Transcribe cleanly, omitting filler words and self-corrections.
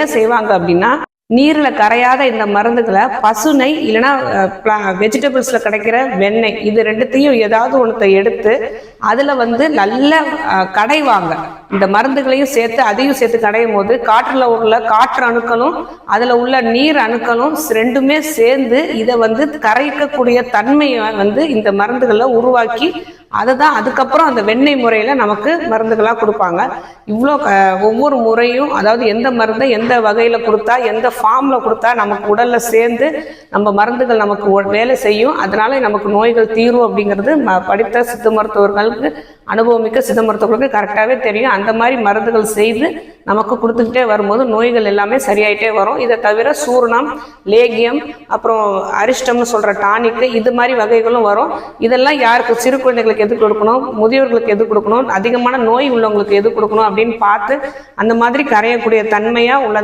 என்ன செய்வாங்க அப்படின்னா, நீர்ல கரையாத இந்த மருந்துகளை பசுனை இல்லைன்னா வெஜிடபிள்ஸ்ல கிடைக்கிற வெண்ணெய், இது ரெண்டுத்தையும் ஏதாவது ஒன்றத்தை எடுத்து அதுல நல்ல கடைவாங்க. இந்த மருந்துகளையும் சேர்த்து அதையும் சேர்த்து கடையும் போது காற்றுல உள்ள காற்று அணுக்களும் அதுல உள்ள நீர் அணுக்களும் ரெண்டுமே சேர்ந்து இதை கரைக்கக்கூடிய தன்மையை இந்த மருந்துகளை உருவாக்கி அதை தான் அதுக்கப்புறம் அந்த வெண்ணெய் முறையில நமக்கு மருந்துகளாக கொடுப்பாங்க. இவ்வளோ ஒவ்வொரு முறையும், அதாவது எந்த மருந்தை எந்த வகையில கொடுத்தா எந்த ஃபார்ம்ல கொடுத்தா நமக்கு உடல்ல சேர்ந்து நம்ம மருந்துகள் நமக்கு வேலை செய்யும், அதனால நமக்கு நோய்கள் தீரும் அப்படிங்கிறது படித்த சித்த மருத்துவர்களுக்கு, அனுபவமிக்க சித்த மருத்துவர்களுக்கு கரெக்டாகவே தெரியும். அந்த மாதிரி மருந்துகள் செய்து நமக்கு கொடுத்துக்கிட்டே வரும்போது நோய்கள் எல்லாமே சரியாயிட்டே வரும். இதை தவிர சூர்ணம், லேகியம், அப்புறம் அரிஷ்டம்னு சொல்ற டானிக்கு, இது மாதிரி வகைகளும் வரும். இதெல்லாம் யாருக்கு, சிறு குழந்தைகளுக்கு எது கொடுக்கணும், முதியோர்களுக்கு எது கொடுக்கணும், அதிகமான நோய் உள்ளவங்களுக்கு எது கொடுக்கணும் அப்படின்னு பார்த்து அந்த மாதிரி கரையக்கூடிய தன்மையா உள்ளதா